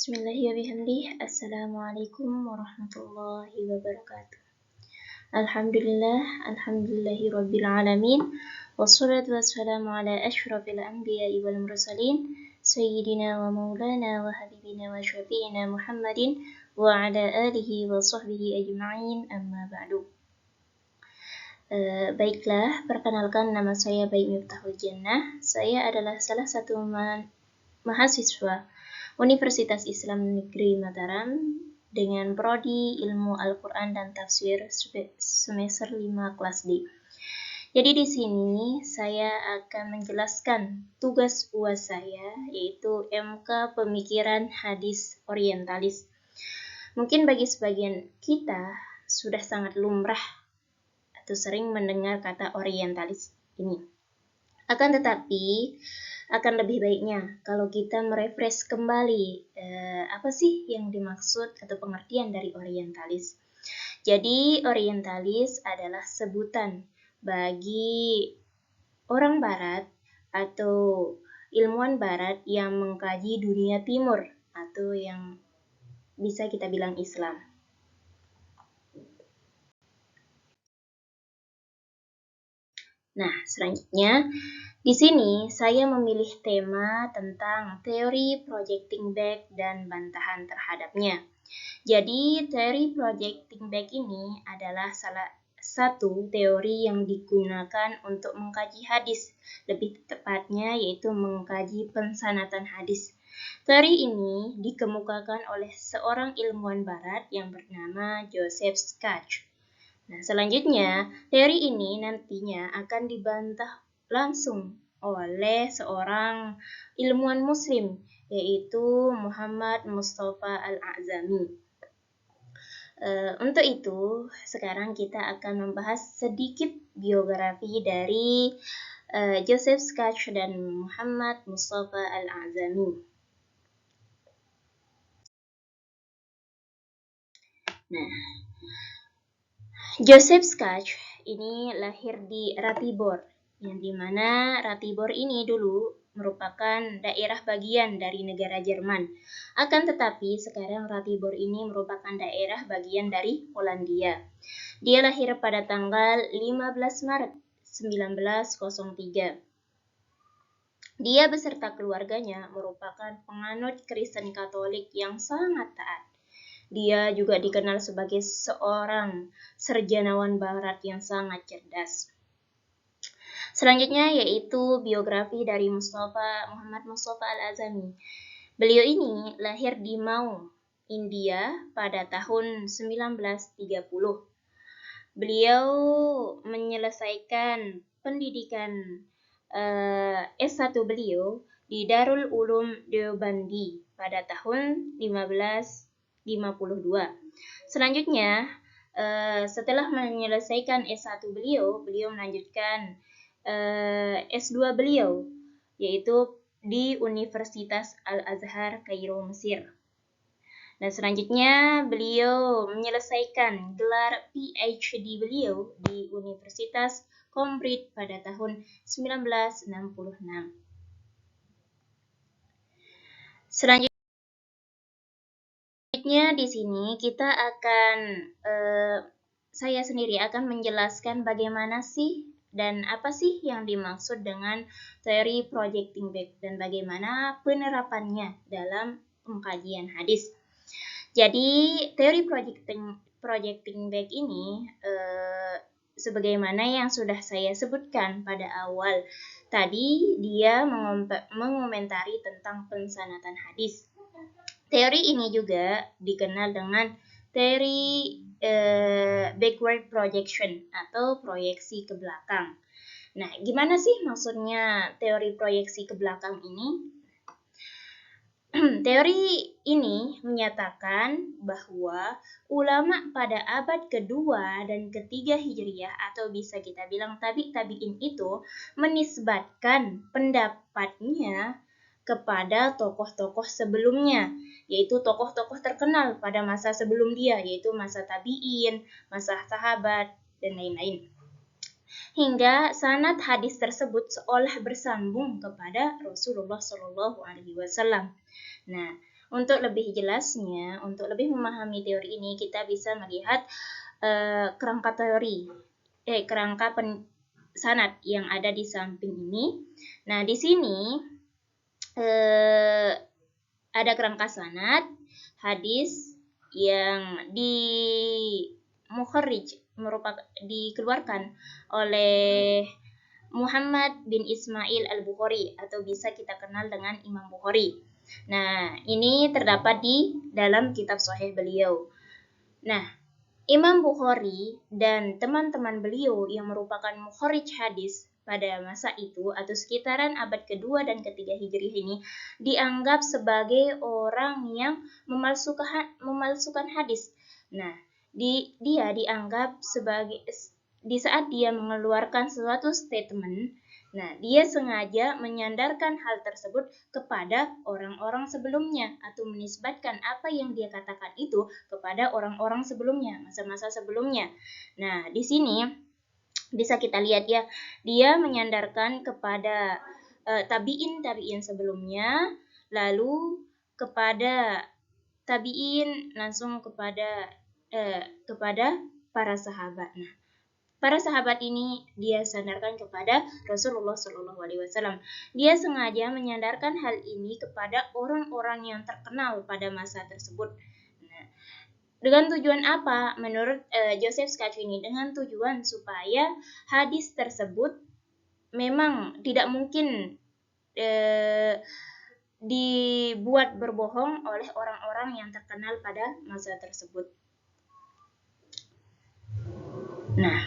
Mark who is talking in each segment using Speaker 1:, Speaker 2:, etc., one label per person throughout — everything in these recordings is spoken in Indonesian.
Speaker 1: Bismillahirrahmanirrahim. Assalamualaikum warahmatullahi wabarakatuh. Alhamdulillahi alamin. Wassalatu wassalamu ala asyrafil anbiya'i wal mursalin sayyidina wa maulana wa habibina wa syafi'ina Muhammadin wa ala alihi wa sahbihi ajma'in, amma ba'du. Baiklah, perkenalkan, nama saya Baik Miftahul Jannah. Saya adalah salah satu mahasiswa Universitas Islam Negeri Mataram dengan prodi Ilmu Al-Quran dan Tafsir semester 5 kelas D. Jadi di sini saya akan menjelaskan tugas UAS saya, yaitu MK Pemikiran Hadis Orientalis. Mungkin bagi sebagian kita sudah sangat lumrah atau sering mendengar kata orientalis ini. Akan tetapi, akan lebih baiknya kalau kita merefresh kembali apa sih yang dimaksud atau pengertian dari orientalis. Jadi orientalis adalah sebutan bagi orang barat atau ilmuwan barat yang mengkaji dunia timur atau yang bisa kita bilang Islam. Nah, selanjutnya di sini saya memilih tema tentang teori projecting back dan bantahan terhadapnya. Jadi, teori projecting back ini adalah salah satu teori yang digunakan untuk mengkaji hadis, lebih tepatnya yaitu mengkaji pensanatan hadis. Teori ini dikemukakan oleh seorang ilmuwan barat yang bernama Joseph Scacchi. Nah, selanjutnya, teori ini nantinya akan dibantah langsung oleh seorang ilmuwan muslim, yaitu Muhammad Mustafa Al-A'zami. Untuk itu, sekarang kita akan membahas sedikit biografi dari Joseph Scacchi dan Muhammad Mustafa Al-A'zami. Nah, Joseph Scacchi ini lahir di Ratibor, yang dimana Ratibor ini dulu merupakan daerah bagian dari negara Jerman. Akan tetapi sekarang Ratibor ini merupakan daerah bagian dari Polandia. Dia lahir pada tanggal 15 Maret 1903. Dia beserta keluarganya merupakan penganut Kristen Katolik yang sangat taat. Dia juga dikenal sebagai seorang sarjanawan barat yang sangat cerdas. Selanjutnya yaitu biografi dari Muhammad Mustafa Al-A'zami. Beliau ini lahir di Maung, India pada tahun 1930. Beliau menyelesaikan pendidikan S1 beliau di Darul Ulum Deobandi pada tahun 1552. Selanjutnya, setelah menyelesaikan S1 beliau melanjutkan S2 beliau, yaitu di Universitas Al-Azhar Kairo, Mesir. Dan selanjutnya, beliau menyelesaikan gelar PhD beliau di Universitas Cambridge pada tahun 1966. Selanjutnya di sini kita akan saya sendiri akan menjelaskan bagaimana sih dan apa sih yang dimaksud dengan teori projecting back dan bagaimana penerapannya dalam pengkajian hadis. Jadi teori projecting back ini sebagaimana yang sudah saya sebutkan pada awal tadi, dia mengomentari tentang pensanatan hadis. Teori ini juga dikenal dengan teori backward projection atau proyeksi ke belakang. Nah, gimana sih maksudnya teori proyeksi ke belakang ini? Teori ini menyatakan bahwa ulama pada abad kedua dan ketiga Hijriyah atau bisa kita bilang tabi'in itu menisbatkan pendapatnya kepada tokoh-tokoh sebelumnya, yaitu tokoh-tokoh terkenal pada masa sebelum dia, yaitu masa tabi'in, masa sahabat, dan lain-lain. Hingga sanad hadis tersebut seolah bersambung kepada Rasulullah SAW. Nah, Untuk lebih jelasnya, untuk lebih memahami teori ini, kita bisa melihat kerangka teori, kerangka sanad yang ada di samping ini. Nah, di sini ada kerangka sanad hadis yang dikeluarkan oleh Muhammad bin Ismail al-Bukhari, atau bisa kita kenal dengan Imam Bukhari. Nah, ini terdapat di dalam kitab Sahih beliau. Nah, Imam Bukhari dan teman-teman beliau yang merupakan mukharrij hadis pada masa itu atau sekitaran abad kedua dan ketiga Hijriah ini dianggap sebagai orang yang memalsukan hadis. Nah, dia dianggap sebagai di saat dia mengeluarkan suatu statement, nah dia sengaja menyandarkan hal tersebut kepada orang-orang sebelumnya atau menisbatkan apa yang dia katakan itu kepada orang-orang sebelumnya, masa-masa sebelumnya. Nah, di sini bisa kita lihat ya, dia menyandarkan kepada tabi'in sebelumnya, lalu kepada tabi'in langsung kepada para sahabat. Nah, para sahabat ini dia sandarkan kepada Rasulullah SAW. Dia sengaja menyandarkan hal ini kepada orang-orang yang terkenal pada masa tersebut. Nah, dengan tujuan apa? Menurut Joseph Scacchi ini, dengan tujuan supaya hadis tersebut memang tidak mungkin dibuat berbohong oleh orang-orang yang terkenal pada masa tersebut. Nah,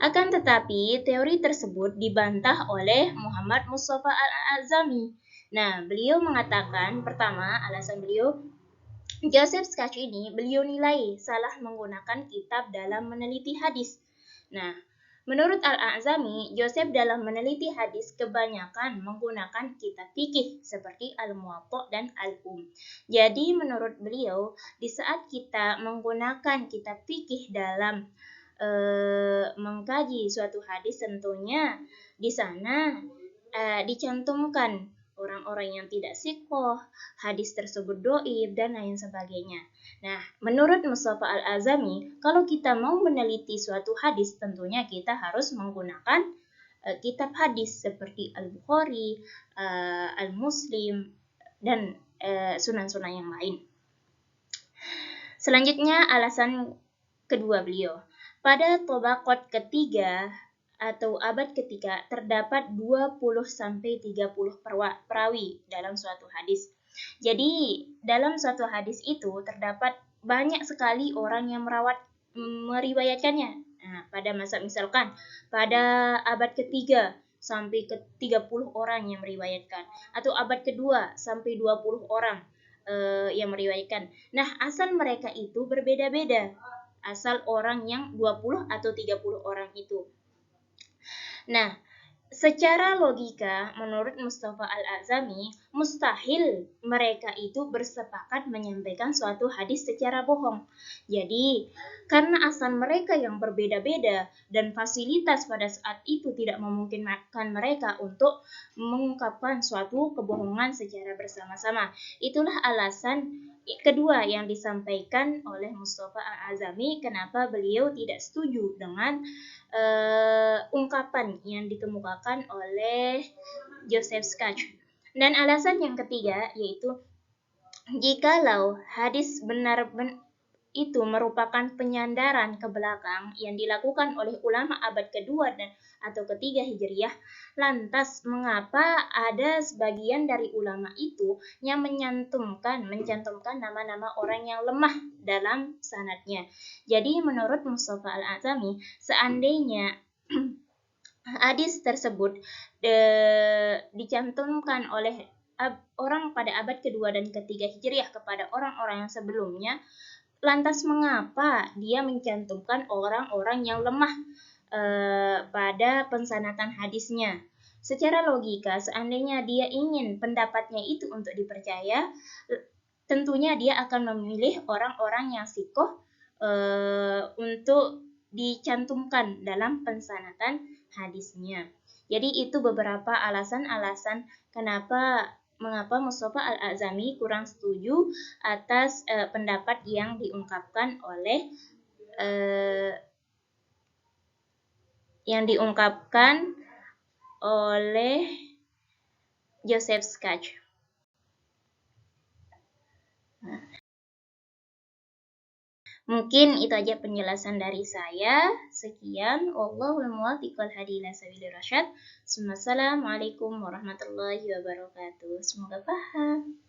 Speaker 1: akan tetapi teori tersebut dibantah oleh Muhammad Mustafa Al-Azami. Nah, beliau mengatakan, pertama, alasan beliau, Joseph Scacchi ini beliau nilai salah menggunakan kitab dalam meneliti hadis. Nah, menurut Al-Azami, Joseph dalam meneliti hadis kebanyakan menggunakan kitab fikih seperti Al-Muwatta dan Al-Um. Jadi menurut beliau, di saat kita menggunakan kitab fikih dalam mengkaji suatu hadis, tentunya di sana dicantumkan orang-orang yang tidak sikoh, hadis tersebut doib, dan lain sebagainya. Nah, menurut Mustafa Al-Azami, kalau kita mau meneliti suatu hadis, tentunya kita harus menggunakan kitab hadis seperti Al-Bukhari, Al-Muslim, dan sunan-sunan yang lain. Selanjutnya, alasan kedua beliau. Pada Tobaqot ketiga atau abad ketiga terdapat 20-30 perawi dalam suatu hadis. Jadi, dalam suatu hadis itu terdapat banyak sekali orang yang meriwayatkannya. Nah, pada masa misalkan pada abad ketiga sampai ke 30 orang yang meriwayatkan, atau abad kedua sampai 20 orang yang meriwayatkan. Nah, asal mereka itu berbeda-beda. Asal orang yang 20 atau 30 orang itu. Nah, secara logika, menurut Mustafa Al-Azami, mustahil mereka itu bersepakat menyampaikan suatu hadis secara bohong. Jadi, karena asal mereka yang berbeda-beda dan fasilitas pada saat itu tidak memungkinkan mereka untuk mengungkapkan suatu kebohongan secara bersama-sama. Itulah alasan kedua yang disampaikan oleh Mustafa Al-Azami kenapa beliau tidak setuju dengan ungkapan yang dikemukakan oleh Joseph Scacchi. Dan alasan yang ketiga yaitu jikalau hadis benar-benar itu merupakan penyandaran ke belakang yang dilakukan oleh ulama abad kedua dan atau ketiga Hijriah, lantas mengapa ada sebagian dari ulama itu yang mencantumkan nama-nama orang yang lemah dalam sanadnya. Jadi menurut Mustafa Al-Azami, seandainya hadis tersebut dicantumkan oleh orang pada abad kedua dan ketiga Hijriah kepada orang-orang yang sebelumnya, lantas mengapa dia mencantumkan orang-orang yang lemah pada pensanatan hadisnya? Secara logika, seandainya dia ingin pendapatnya itu untuk dipercaya, tentunya dia akan memilih orang-orang yang sikoh untuk dicantumkan dalam pensanatan hadisnya. Jadi itu beberapa alasan-alasan kenapa mengapa Mustafa Al-A'zami kurang setuju atas pendapat yang diungkapkan oleh Joseph Skach. Mungkin itu aja penjelasan dari saya. Sekian. Wallahul muwaffiq wal hadi ila sabilir rasyad. Assalamualaikum warahmatullahi wabarakatuh. Semoga paham.